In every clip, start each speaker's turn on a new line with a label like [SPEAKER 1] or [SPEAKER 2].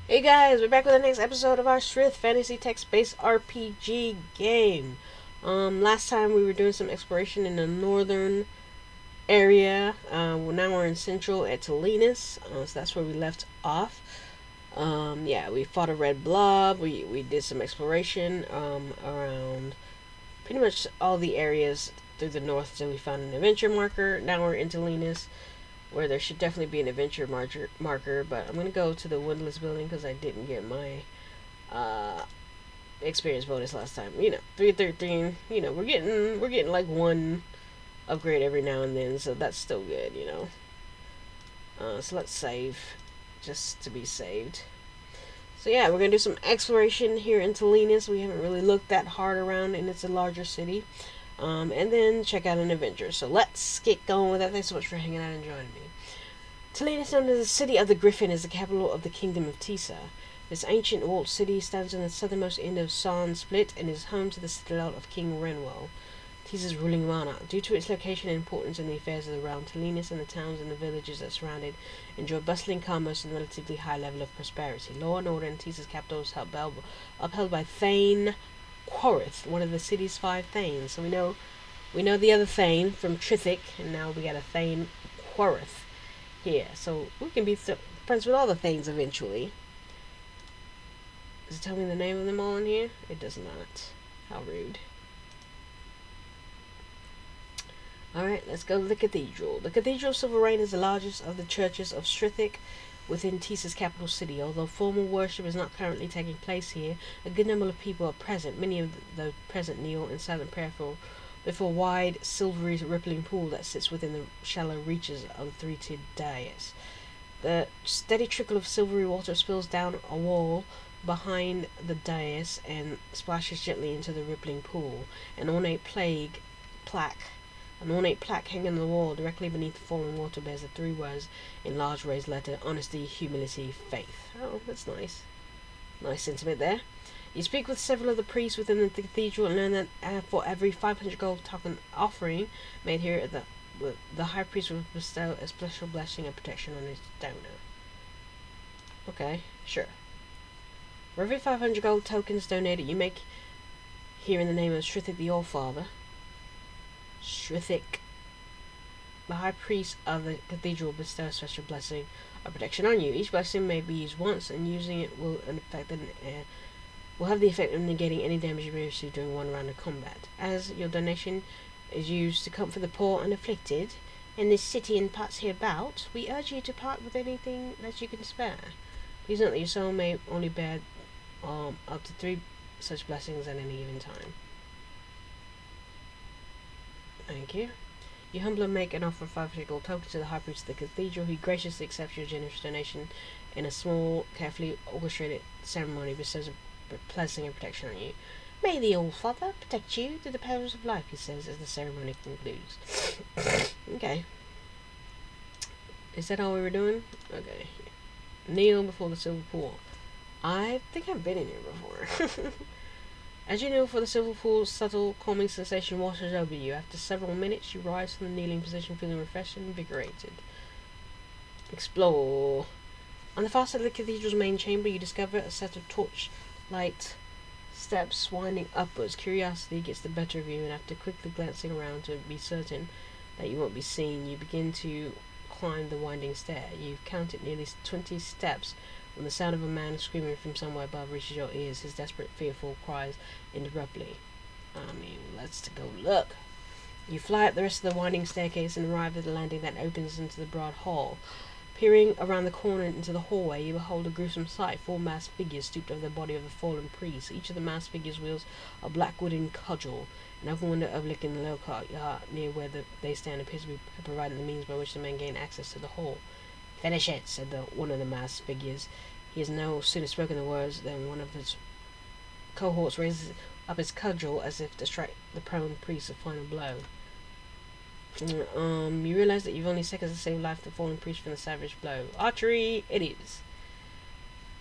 [SPEAKER 1] Hey guys, we're back with the next episode of our Sryth fantasy text-based RPG game. Last time we were doing some exploration in the northern area. Well, now we're in central at Telinus, so that's where we left off. Yeah, we fought a red blob. We did some exploration around pretty much all the areas through the north. So we found an adventure marker. Now we're in Telinus, where there should definitely be an adventure marker, but I'm gonna go to the windless building because I didn't get my uh, experience bonus last time. 313. We're getting like one upgrade every now and then, so that's still good. So let's save, just to be saved. So yeah, we're gonna do some exploration here in Telinus. We haven't really looked that hard around, and it's a larger city. And then check out an adventure. So let's get going with that. Thanks so much for hanging out and joining me. Telinus, known as the City of the Griffin, is the capital of the Kingdom of Tisa. This ancient walled city stands on the southernmost end of San Split and is home to the citadel of King Renwell, Tisa's ruling monarch. Due to its location and importance in the affairs of the realm, Telinus and the towns and the villages that surround it enjoy bustling commerce and relatively high level of prosperity. Law and order in Tisa's capital is upheld by Thane Quarith, one of the city's 5 Thanes. So we know the other Thane from Truthic, and now we got a Thane Quarith here. So we can be friends with all the Thanes eventually. Does it tell me the name of them all in here? It does not. How rude. Alright, let's go to the cathedral. The Cathedral of Silver is the largest of the churches of Sryth within Tisa's capital city. Although formal worship is not currently taking place here, a good number of people are present. Many of the present kneel in silent prayer before a wide, silvery, rippling pool that sits within the shallow reaches of the three-tiered dais. The steady trickle of silvery water spills down a wall behind the dais and splashes gently into the rippling pool. An ornate plaque hanging on the wall directly beneath the falling water bears the 3 words in large raised letter: honesty, humility, faith. Oh, that's nice. Nice sentiment there. You speak with several of the priests within the cathedral and learn that for every 500 gold token offering made here, the high priest will bestow a special blessing and protection on his donor. Okay, sure. For every 500 gold tokens donated you make here in the name of Sryth the Allfather, Sryth, the high priest of the cathedral, will bestow a special blessing or protection on you. Each blessing may be used once, and using it will have the effect of negating any damage you may receive during one round of combat. As your donation is used to comfort the poor and afflicted in this city and parts hereabout, we urge you to part with anything that you can spare. Please note that your soul may only bear up to 3 such blessings at any given time. Thank you. You humbly make an offer of 500 gold tokens to the high priest of the cathedral, who graciously accepts your generous donation in a small, carefully orchestrated ceremony, bestows a blessing and protection on you. May the All-Father protect you through the perils of life, he says as the ceremony concludes. Okay. Is that all we were doing? Okay. Kneel before the silver pool. I think I've been in here before. As you kneel for the silver pool's subtle, calming sensation washes over you. After several minutes, you rise from the kneeling position, feeling refreshed and invigorated. Explore. On the far side of the cathedral's main chamber, you discover a set of torchlight steps winding upwards. Curiosity gets the better of you, and after quickly glancing around to be certain that you won't be seen, you begin to climb the winding stair. You've counted nearly 20 steps when the sound of a man screaming from somewhere above reaches your ears. His desperate, fearful cries abruptly. Let's go look. You fly up the rest of the winding staircase and arrive at the landing that opens into the broad hall. Peering around the corner into the hallway, you behold a gruesome sight. 4 masked figures stooped over the body of the fallen priest. Each of the masked figures wields a black wooden cudgel. An open window overlooking the lower courtyard near where they stand appears to be providing the means by which the men gain access to the hall. Finish it, said one of the masked figures. He has no sooner spoken the words than one of his cohorts raises up his cudgel as if to strike the prone priest a final blow. You realize that you've only seconds to save life the fallen priest from the savage blow. Archery, it is.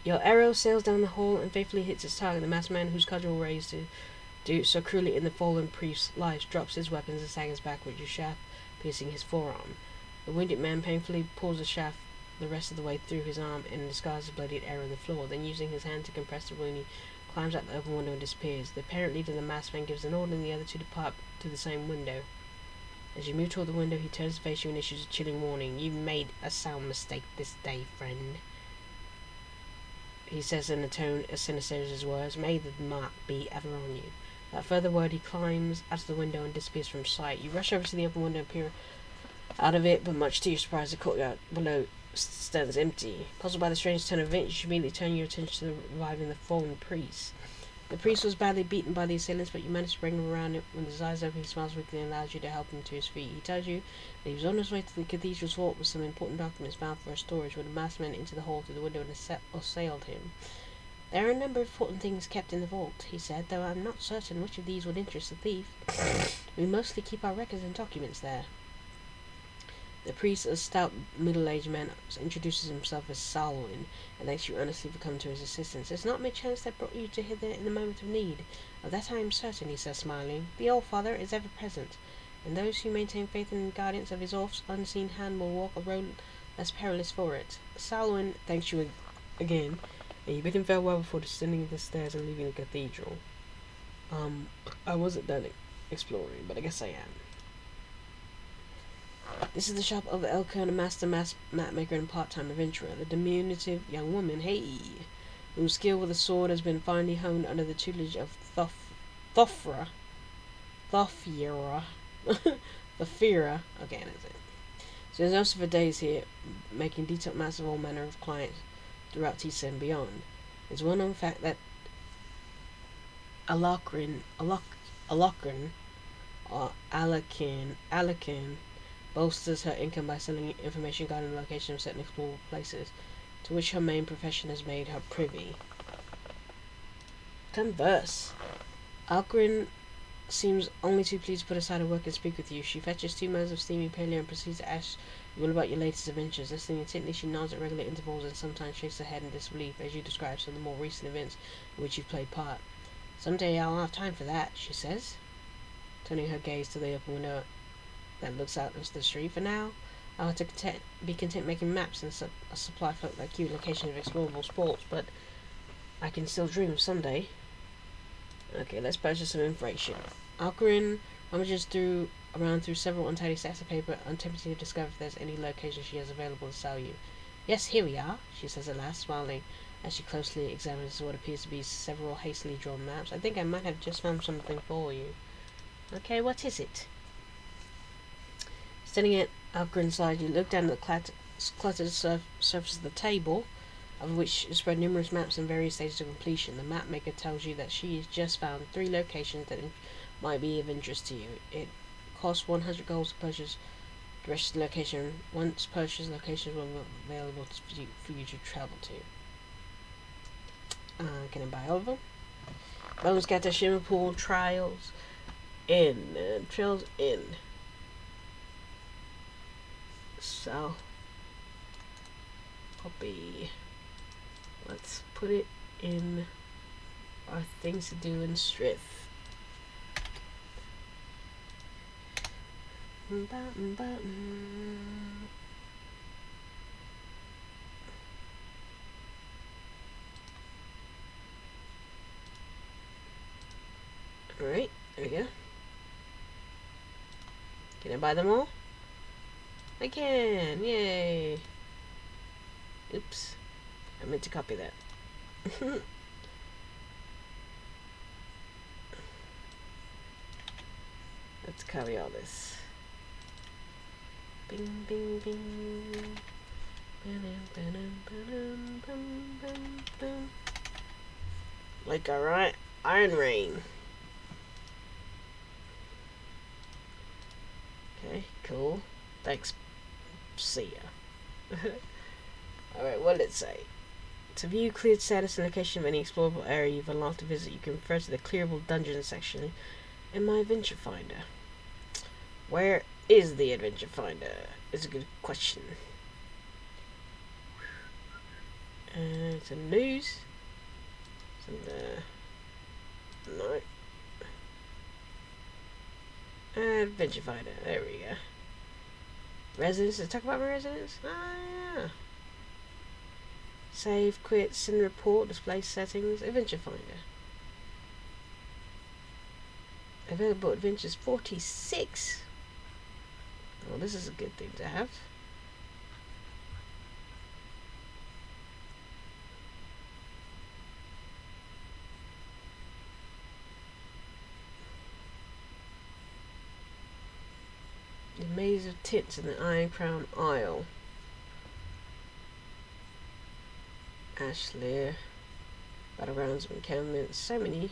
[SPEAKER 1] Your arrow sails down the hall and faithfully hits its target. The masked man whose cudgel raised to do so cruelly in the fallen priest's life drops his weapons and staggers backward, your shaft piercing his forearm. The wounded man painfully pulls the shaft the rest of the way through his arm and disguises a bloodied arrow on the floor. Then, using his hand to compress the wound, he climbs out the open window and disappears. The apparent leader of the masked man gives an order and the other two depart to the same window. As you move toward the window, he turns to face you and issues a chilling warning. "You've made a sound mistake this day, friend," he says in a tone as sinister as his words. "May the mark be ever on you." Without further word, he climbs out of the window and disappears from sight. You rush over to the open window and peer out of it, but much to your surprise, the courtyard below stands empty. Puzzled by the strange turn of events, you immediately turn your attention to the reviving the fallen priest. The priest was badly beaten by the assailants, but you managed to bring him around. When his eyes open, he smiles weakly and allows you to help him to his feet. He tells you that he was on his way to the cathedral's vault with some important documents bound for storage when the masked man entered the hall through the window and assailed him. "There are a number of important things kept in the vault," he said, "though I'm not certain which of these would interest the thief. We mostly keep our records and documents there." The priest, a stout, middle-aged man, introduces himself as Salwin and thanks you earnestly for coming to his assistance. "It's not my chance that brought you to hither in a moment of need. Of that I am certain," he says, smiling. "The All-Father is ever present, and those who maintain faith in the guidance of his oft unseen hand will walk a road less perilous for it." Salwin thanks you again, and you bid him farewell before descending the stairs and leaving the cathedral. I wasn't done exploring, but I guess I am. This is the shop of Epona, master mapmaker and part-time adventurer, the diminutive young woman, whose skill with a sword has been finely honed under the tutelage of Thofira. Thofira. Okay, that's it. So there's also for days here, making detailed maps of all manner of clients throughout Tisa and beyond. It's well known fact that Alakin, or Alakin, bolsters her income by selling information regarding the location of certain explorable places, to which her main profession has made her privy. Converse. Algrin seems only too pleased to put aside her work and speak with you. She fetches 2 mugs of steaming paleo and proceeds to ask you all about your latest adventures. Listening intently, she nods at regular intervals and sometimes shakes her head in disbelief as you describe some of the more recent events in which you've played part. "Someday I'll have time for that," she says, turning her gaze to the open window that looks out into the street. "For now, I'll have to be content making maps and supply folk like you locations of explorable spots, but I can still dream of someday." Okay, let's purchase some information. Alcarin rummages around through several untidy stacks of paper, attempting to discover if there's any location she has available to sell you. "Yes, here we are," she says at last, smiling as she closely examines what appears to be several hastily drawn maps. "I think I might have just found something for you." "Okay, what is it?" Standing at Alcarin's side, you look down at the cluttered surface of the table, of which is spread numerous maps in various stages of completion. The map maker tells you that she has just found 3 locations that might be of interest to you. It costs 100 gold to purchase the rest of the location. Once purchased, locations will be available for you to travel to. Can I buy all of them? Bone Scatter, Shimmer Pool, Trails in. So, copy. Let's put it in our things to do in Sryth. Alright, there we go. Can I buy them all? I can! Yay! Oops. I meant to copy that. Let's copy all this. Bing, bing, bing. Like alright, Iron Rain. Okay, cool. Thanks. See ya. Alright, what did it say? To view cleared status and location of any explorable area you've unlocked to visit, you can refer to the clearable dungeons section in my adventure finder. Where is the adventure finder? Is a good question. Some news. Some no. Adventure finder. There we go. Residence. Let's talk about my residence. Ah, yeah. Save, quit, send report, display settings, adventure finder. Available adventures 46. Well, this is a good thing to have. The Maze of Tits in the Iron Crown Isle. Ashlear. Battlegrounds of encampments. So many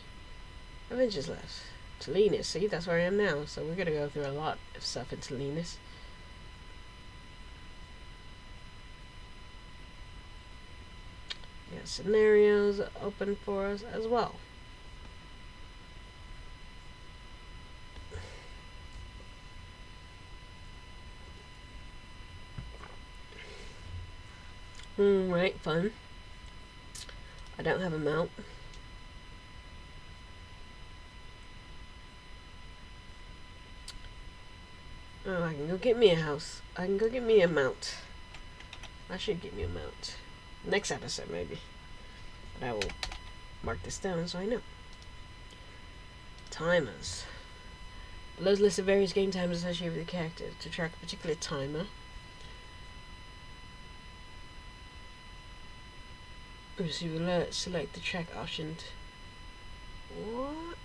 [SPEAKER 1] adventures left. Talinas, see, that's where I am now, so we're gonna go through a lot of stuff in Talinas. Got scenarios open for us as well. Right, fun. I don't have a mount. Oh, I can go get me a house. I can go get me a mount. I should get me a mount. Next episode, maybe. But I will mark this down so I know. Timers. Below is a list of various game timers associated with the character. To track a particular timer, receive alert, select the track option. What?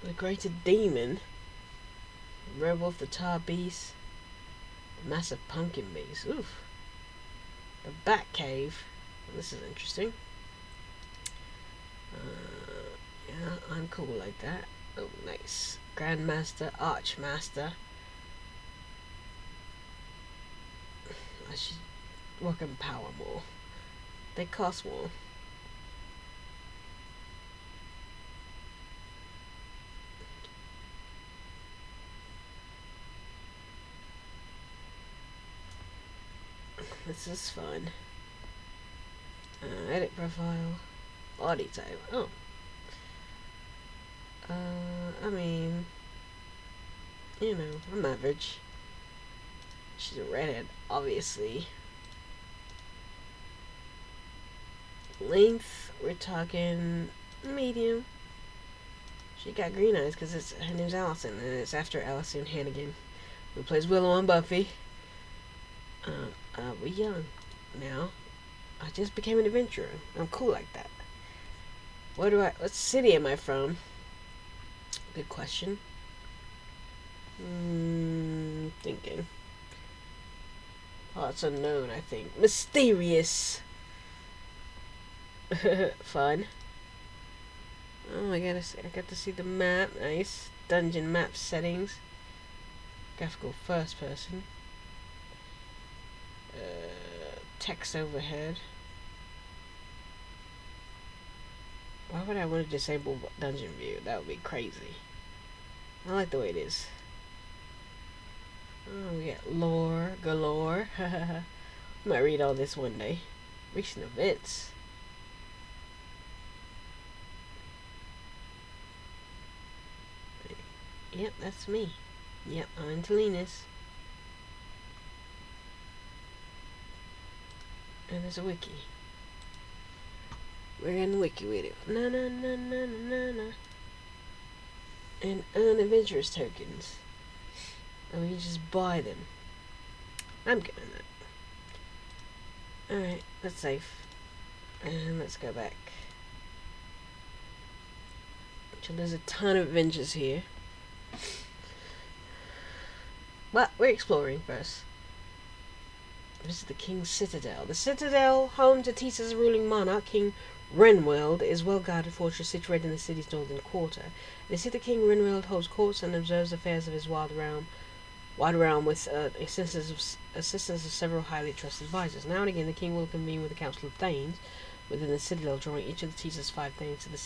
[SPEAKER 1] The Greater Demon. Werewolf, the Tar Beast. The Massive Pumpkin Beast. Oof. The Bat Cave. Well, this is interesting. Yeah, I'm cool like that. Oh, nice. Grandmaster, Archmaster. I should work on power more. They cost more. This is fun. Edit profile. Body type. Oh. I mean, you know, I'm average. She's a redhead, obviously. Length, we're talking medium. She got green eyes because her name's Allison, and it's after Allison Hannigan, who plays Willow on Buffy. We're young now. I just became an adventurer. I'm cool like that. What city am I from? Good question. Thinking. Oh, it's unknown, I think. Mysterious. Fun. Oh, I got to see the map. Nice. Dungeon map settings. Graphical first person. Text overhead. Why would I want to disable dungeon view? That would be crazy. I like the way it is. Oh, we got lore galore. I might read all this one day. Recent events. Yep, that's me. Yep, I'm in Talinas. And there's a wiki. We're in the wiki with it. Na na na na na na. And earn adventurers tokens. And we can just buy them. I'm good on that. Alright, that's safe. And let's go back. So there's a ton of adventures here. But we're exploring first. Visit the King's Citadel. The Citadel, home to Tisa's ruling monarch, King Renweld, is a well-guarded fortress situated in the city's northern quarter. They see the King Renweld holds courts and observes affairs of his wild realm with assistance of several highly trusted advisors. Now and again, the King will convene with the Council of Thanes within the Citadel, drawing each of the Tisa's 5 Thanes to the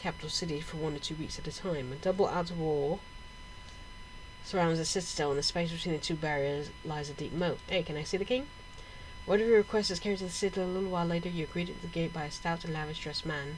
[SPEAKER 1] capital city for 1 to 2 weeks at a time. A double outer wall surrounds the citadel, and the space between the 2 barriers lies a deep moat. Hey, can I see the king? Word of your request is carried to the citadel. A little while later, you are greeted at the gate by a stout and lavish dressed man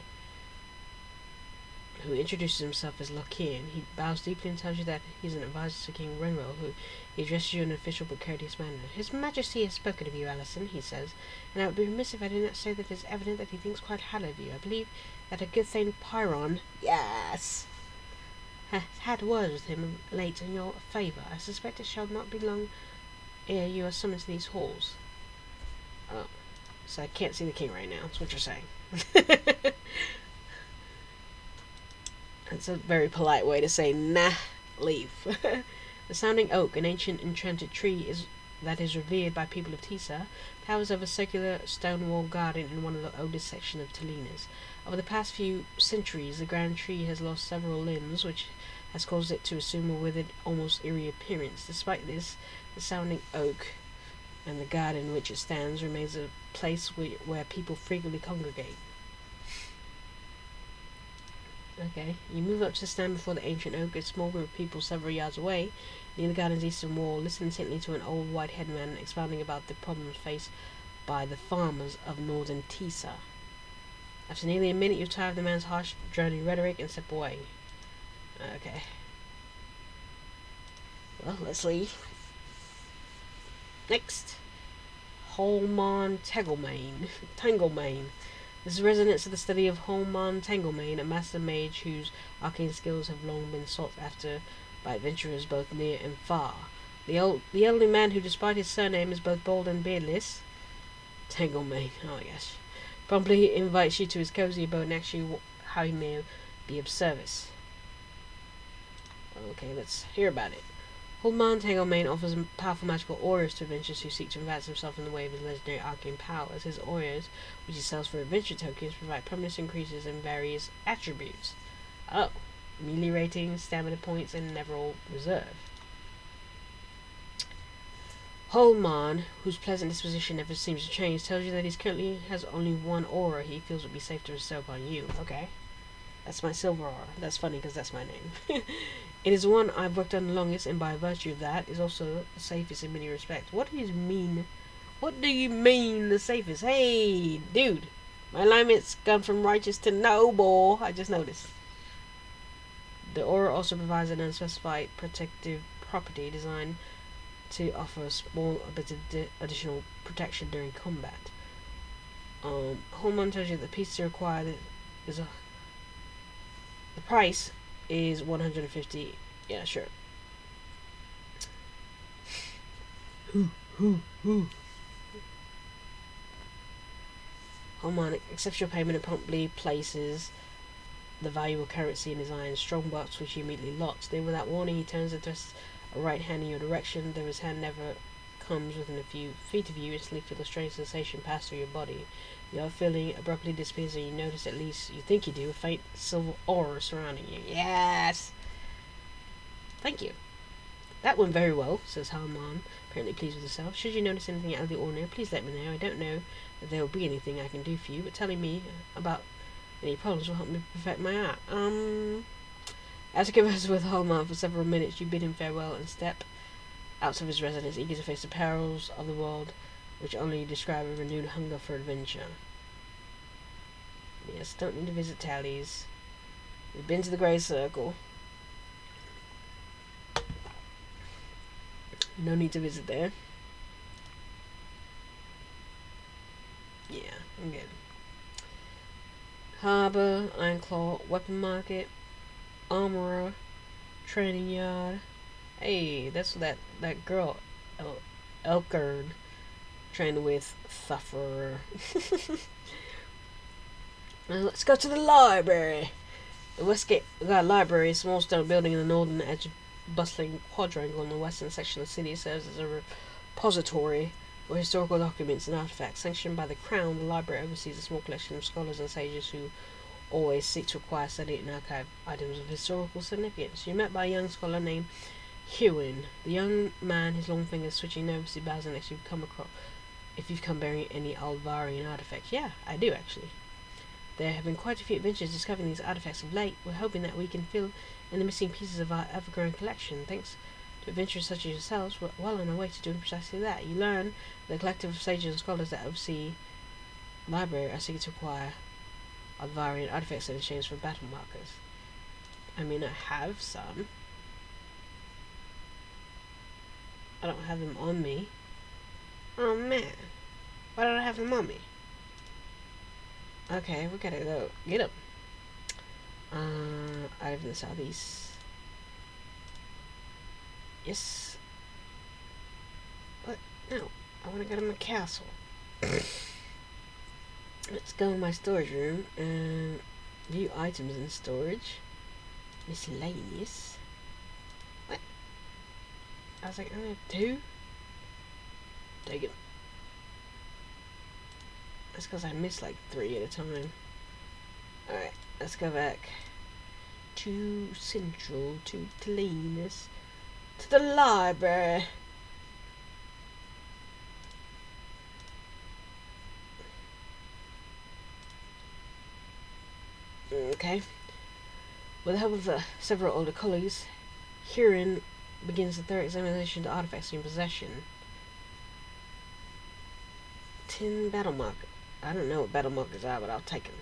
[SPEAKER 1] who introduces himself as Lokian. He bows deeply and tells you that he's an advisor to King Renwell, who he addresses you in an official but courteous manner. His Majesty has spoken of you, Alison, he says, and I would be remiss if I did not say that it is evident that he thinks quite highly of you. I believe that a good Thane Pyron, yes, has had words with him late in your favour. I suspect it shall not be long ere you are summoned to these halls. Oh, so I can't see the king right now, that's what you're saying. That's a very polite way to say, nah, leave. The Sounding Oak, an ancient enchanted tree that is revered by people of Tisa, towers over a circular stone walled garden in one of the oldest sections of Talinas. Over the past few centuries, the grand tree has lost several limbs, which has caused it to assume a withered, almost eerie appearance. Despite this, the Sounding Oak and the garden in which it stands remains a place where people frequently congregate. Okay, you move up to stand before the ancient oak, a small group of people several yards away, near the garden's eastern wall. Listen intently to an old white-haired man expounding about the problems faced by the farmers of northern Tisa. After nearly a minute, you're tired of the man's harsh, droning rhetoric and step away. Okay. Well, let's leave. Next. Holman Tanglemain. This is residence of the study of Holman Tanglemain, a master mage whose arcane skills have long been sought after by adventurers both near and far. The elderly man, who despite his surname is both bald and beardless, Tanglemain, oh my gosh, promptly invites you to his cozy abode and asks you how he may be of service. Okay, let's hear about it. Holman Tanglemain offers powerful magical auras to adventurers who seek to advance themselves in the way of his legendary arcane powers. His auras, which he sells for adventure tokens, provide permanent increases in various attributes. Oh, melee ratings, stamina points, and never reserve. Holman, whose pleasant disposition never seems to change, tells you that he currently has only one aura he feels would be safe to bestow upon you. Okay. That's my silver aura. That's funny because that's my name. It is the one I've worked on the longest, and by virtue of that, is also the safest in many respects. What do you mean? What do you mean the safest? Hey, dude. My alignment's gone from righteous to noble. I just noticed. The aura also provides an unspecified protective property designed to offer a small bit of additional protection during combat. Holman tells you the piece to require is the price is 150. Yeah, sure. Holman accepts your payment and promptly places the valuable currency in his iron strong box, which he immediately locks. Then, without warning, he turns and thrusts a right hand in your direction, though his hand never comes within a few feet of you. Instantly feel a strange sensation pass through your body. Your feeling abruptly disappears, and you notice, at least you think you do, a faint silver aura surrounding you. Yes! Thank you. That went very well, says Holman, apparently pleased with herself. Should you notice anything out of the ordinary, please let me know. I don't know that there will be anything I can do for you, but telling me about any problems will help me perfect my art. After conversing with Holman for several minutes, you bid him farewell and step out of his residence, eager to face the perils of the world, which only describe a renewed hunger for adventure. Yes, don't need to visit Tally's. We've been to the Grey Circle. No need to visit there. Yeah, I'm good. Harbor, Ironclaw, Weapon Market, Armorer, Training Yard. Hey, that's that girl, Elkern, trained with Thuffer. Let's go to the library. The Westgate Library, a small stone building in the northern edge of bustling quadrangle in the western section of the city, serves as a repository for historical documents and artifacts. Sanctioned by the Crown, the library oversees a small collection of scholars and sages who always seek to acquire, study, and archive items of historical significance. You're met by a young scholar named Hewin. The young man, his long fingers switching nervously, bows next if you've come bearing any Alvarian artifacts. Yeah, I do actually. There have been quite a few adventures discovering these artifacts of late. We're hoping that we can fill in the missing pieces of our ever-growing collection. Thanks to adventurers such as yourselves, we're well on our way to doing precisely that. You learn the collective of sages and scholars that oversee the library are seeking to acquire Alvarian artifacts in exchange for battle markers. I mean, I have some. I don't have them on me. Oh man, why don't I have them on me? Okay, we gotta go get them. Out of the southeast. Yes. What? No, I want to go to my castle. Let's go in my storage room and view items in storage. Miscellaneous. What? I was like, I only have 2? Take it. That's because I missed like 3 at a time. Alright, let's go back to Central, to cleanest, to the library. Okay. With the help of several older colleagues, Huron begins the third examination of the artifacts in possession. 10 battle markers. I don't know what battle markers are, but I'll take them.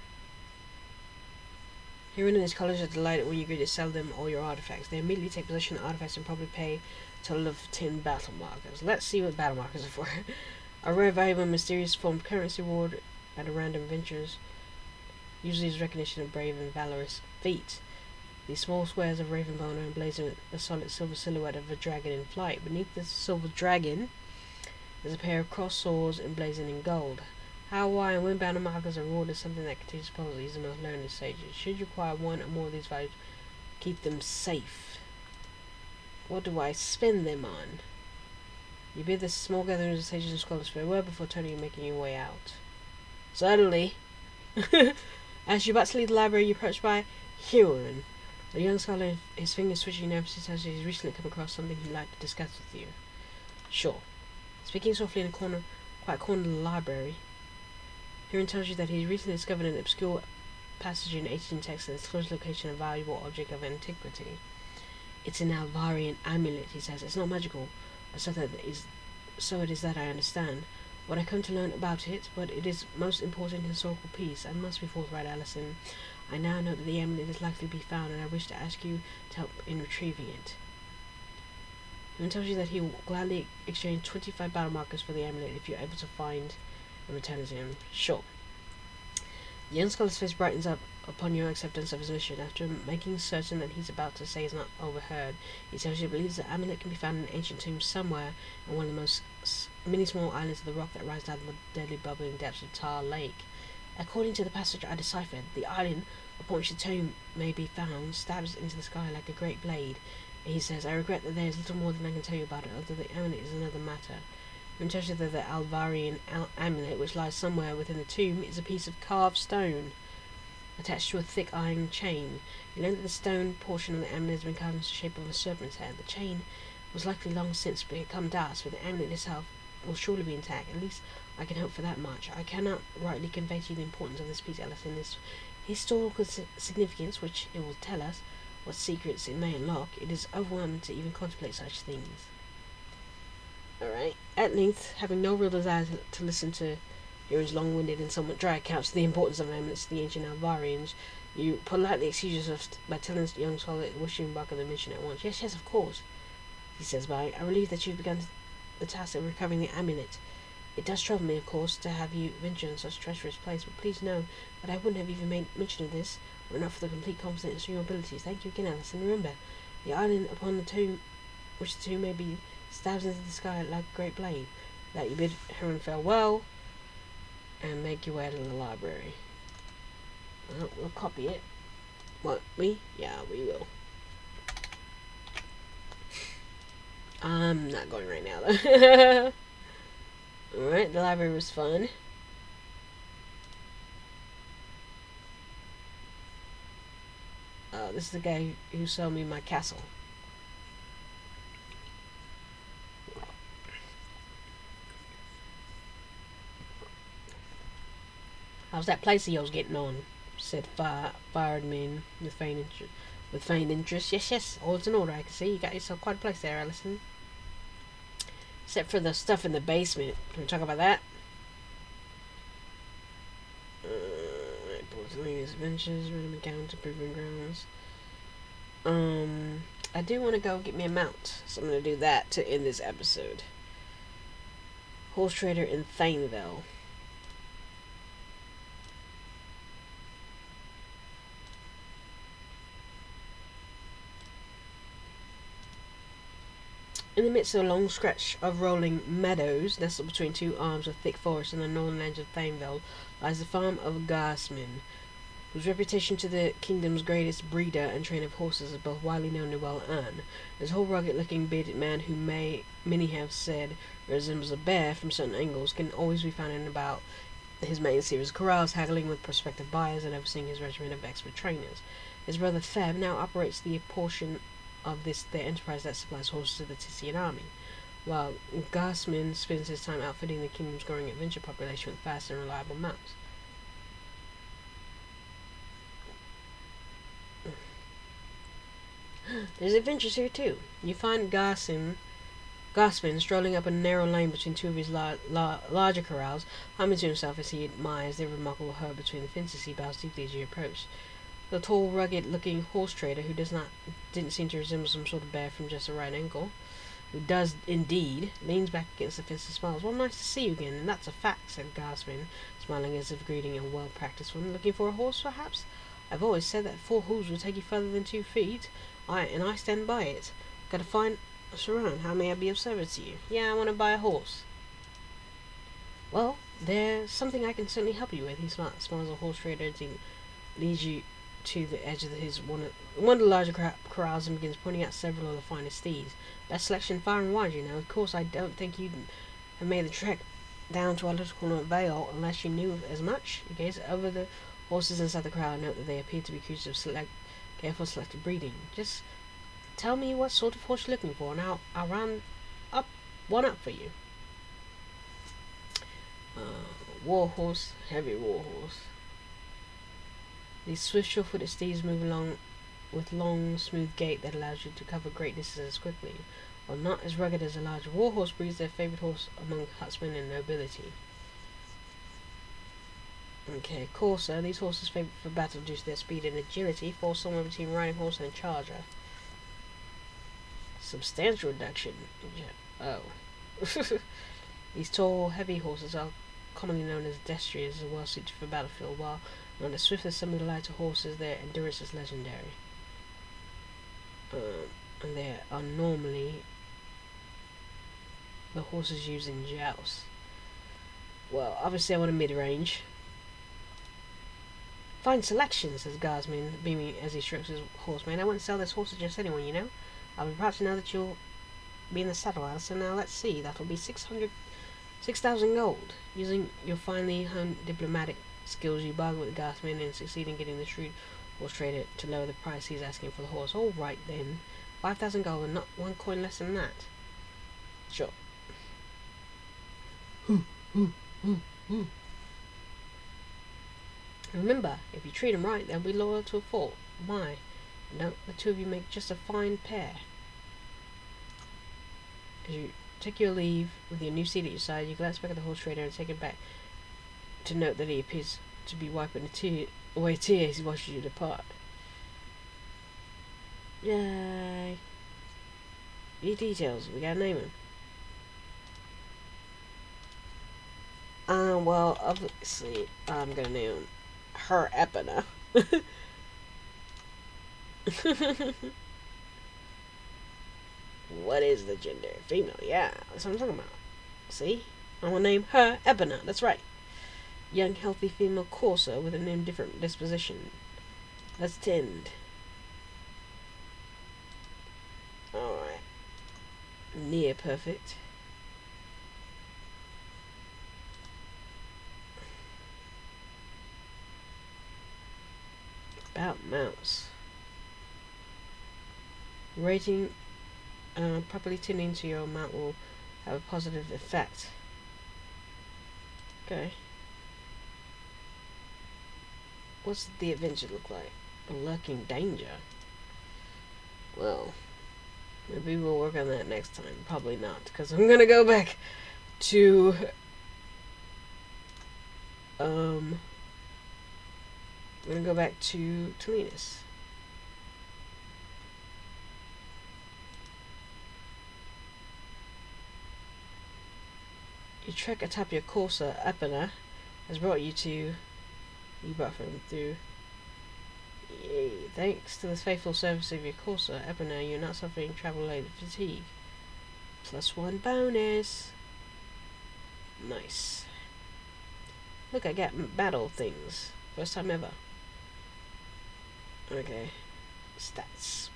[SPEAKER 1] Huron and his colleagues are delighted when you agree to sell them all your artifacts. They immediately take possession of the artifacts and probably pay a total of 10 battle markers. Let's see what battle markers are for. A rare, valuable, mysterious form of currency reward at a random ventures. Usually is recognition of brave and valorous feats. These small squares of raven bone are emblazoned with a solid silver silhouette of a dragon in flight. Beneath the silver dragon is a pair of crossed swords emblazoned in gold. How, why, and when battle markers are rewarded is something that contains policies the most learned sages. Should you acquire one or more of these values, keep them safe. What do I spend them on? You bid this small gathering of sages and scholars farewell before turning and making your way out. Suddenly, as you about to leave the library, you're approached by Huron. The young scholar, his fingers switching nervously, tells you he's recently come across something he'd like to discuss with you. Sure. Speaking softly in a quiet corner of the library, Huron tells you that he's recently discovered an obscure passage in ancient text that discloses the location of a valuable object of antiquity. It's an Alvarian amulet, he says. It's not magical, so it is that I understand what I come to learn about it, but it is most important historical piece. I must be forthright, Allison. I now know that the amulet is likely to be found, and I wish to ask you to help in retrieving it. He tells you that he will gladly exchange 25 battle markers for the amulet if you're able to find and return it to him. Sure. The young scholar's face brightens up upon your acceptance of his mission. After making certain that he's about to say is not overheard, he tells you he believes the amulet can be found in an ancient tomb somewhere on one of the most many small islands of the rock that rise out of the deadly bubbling depths of Tar Lake. According to the passage I deciphered, the island upon which the tomb may be found stabs into the sky like a great blade. He says, I regret that there is little more than I can tell you about it, although the amulet is another matter. In tells you that the Alvarian amulet, which lies somewhere within the tomb, is a piece of carved stone attached to a thick iron chain. You learn that the stone portion of the amulet has been carved into the shape of a serpent's head. The chain was likely long since become dust, but the amulet itself will surely be intact. At least I can hope for that much. I cannot rightly convey to you the importance of this piece, Allison, its historical significance, which it will tell us, what secrets it may unlock. It is overwhelming to even contemplate such things. Alright. At length, having no real desire to listen to Huron's long-winded and somewhat dry accounts of the importance of amulets to the ancient Alvarians, you politely excuse yourself by telling the young scholar that you wish to embark on the mission at once. Yes, of course, he says, but I'm relieved that you've begun the task of recovering the amulet. It does trouble me, of course, to have you venture in such a treacherous place, but please know that I wouldn't have even made mention of this were it not for the complete confidence in your abilities. Thank you again, Alice, and remember, the island upon the tomb, which the tomb may be, stabs into the sky like a great blade. That you bid Huron farewell, and make your way to the library. Well, we'll copy it. What, we? Yeah, we will. I'm not going right now, though. Alright, the library was fun. This is the guy who sold me my castle. How's that place of yours getting on? Said Fireman with feigned interest. Yes, all's in order, I can see. You got yourself quite a place there, Allison. Except for the stuff in the basement. Can we talk about that? Adventures, random encounter, proving grounds. I do want to go get me a mount, so I'm gonna do that to end this episode. Horse trader in Thaneville. In the midst of a long stretch of rolling meadows, nestled between two arms of thick forest on the northern edge of Thaneville, lies the farm of Garsman, whose reputation to the kingdom's greatest breeder and trainer of horses is both widely known and well earned. This whole rugged-looking bearded man, who many have said resembles a bear from certain angles, can always be found in about his main series of corrals, haggling with prospective buyers and overseeing his regiment of expert trainers. His brother Theb now operates the portion of their enterprise that supplies horses to the Tissian army, while Garsman spends his time outfitting the kingdom's growing adventure population with fast and reliable mounts. There's adventures here too. You find Garsman strolling up a narrow lane between two of his larger corrals, humming to himself as he admires the remarkable herd between the fences. He bows deeply as you approach. The tall, rugged-looking horse trader, who didn't seem to resemble some sort of bear from just a right ankle, who does indeed, leans back against the fence and smiles. "Well, nice to see you again, and that's a fact," said Garsman, smiling as if greeting a well-practiced one. "Looking for a horse, perhaps? I've always said that 4 hooves will take you further than 2 feet. I stand by it. Gotta find us around. How may I be of service to you?" "Yeah, I want to buy a horse." "Well, there's something I can certainly help you with." He smiles a horse trader as he leads you to the edge of one of the larger corrals and begins pointing out several of the finest steeds. "Best selection far and wide, you know. Of course, I don't think you'd have made the trek down to our little corner of Vale unless you knew as much." You gaze over the horses inside the corral and note that they appear to be creatures of careful selected breeding. "Just tell me what sort of horse you're looking for, and I'll round one up for you." Warhorse, heavy warhorse. These swift, sure-footed steeds move along with long, smooth gait that allows you to cover great distances quickly. While not as rugged as a larger warhorse breeds, their favorite horse among huntsmen and nobility. Okay, Corsa. These horses favored for battle due to their speed and agility, fall somewhere between riding horse and a charger. Substantial reduction. Oh. These tall, heavy horses are commonly known as destriers and well suited for battlefield, while not as swift as some of the lighter horses, their endurance is legendary. And they are normally the horses used in jousts. Well, obviously I want a mid-range. "Fine selection," says Garsman, beaming as he strokes his horse. "Man, I wouldn't sell this horse to just anyone, you know. I'll be proud to know that you'll be in the saddle, Allison. Now let's see, that'll be 6,000 gold. Using your finely honed diplomatic skills, you bargain with Garsman and succeed in getting the shrewd horse trader to lower the price he's asking for the horse. All right then, 5,000 gold and not 1 coin less than that." "Sure." "Remember, if you treat them right, they'll be loyal to a fault. My, don't the two of you make just a fine pair." As you take your leave with your new seat at your side, you glance back at the horse trader and take it back to note that he appears to be wiping away tears as he watches you depart. Yay. New details. We gotta name him. Well, obviously, I'm gonna name her Epona. What is the gender? Female. Yeah, that's what I'm talking about. See? I'm gonna name her Epona. That's right. Young, healthy female courser with an indifferent disposition. Let's tend. Alright. Near perfect. About mouse. Rating, properly tending to your mount will have a positive effect. Okay. What's the adventure look like? A lurking danger. Well, maybe we'll work on that next time. Probably not, because I'm gonna go back to I'm gonna go back to Tolinas. The trek atop your courser, Epona, has brought you to... You brought him through... Yay. Thanks to the faithful service of your courser, Epona, you're not suffering travel-related fatigue. +1 bonus. Nice. Look, I got battle things. First time ever. Okay. Stats.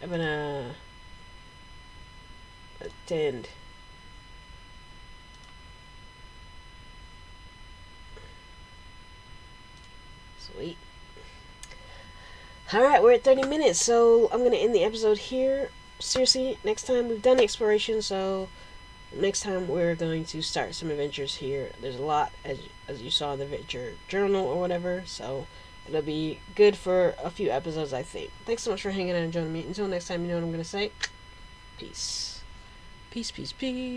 [SPEAKER 1] Epona. Attend. Sweet. Alright, we're at 30 minutes, so I'm going to end the episode here. Seriously, next time we've done exploration, so next time we're going to start some adventures here. There's a lot, as you saw in the adventure journal or whatever, so it'll be good for a few episodes, I think. Thanks so much for hanging out and joining me. Until next time, you know what I'm going to say. Peace. Peace, peace, peace.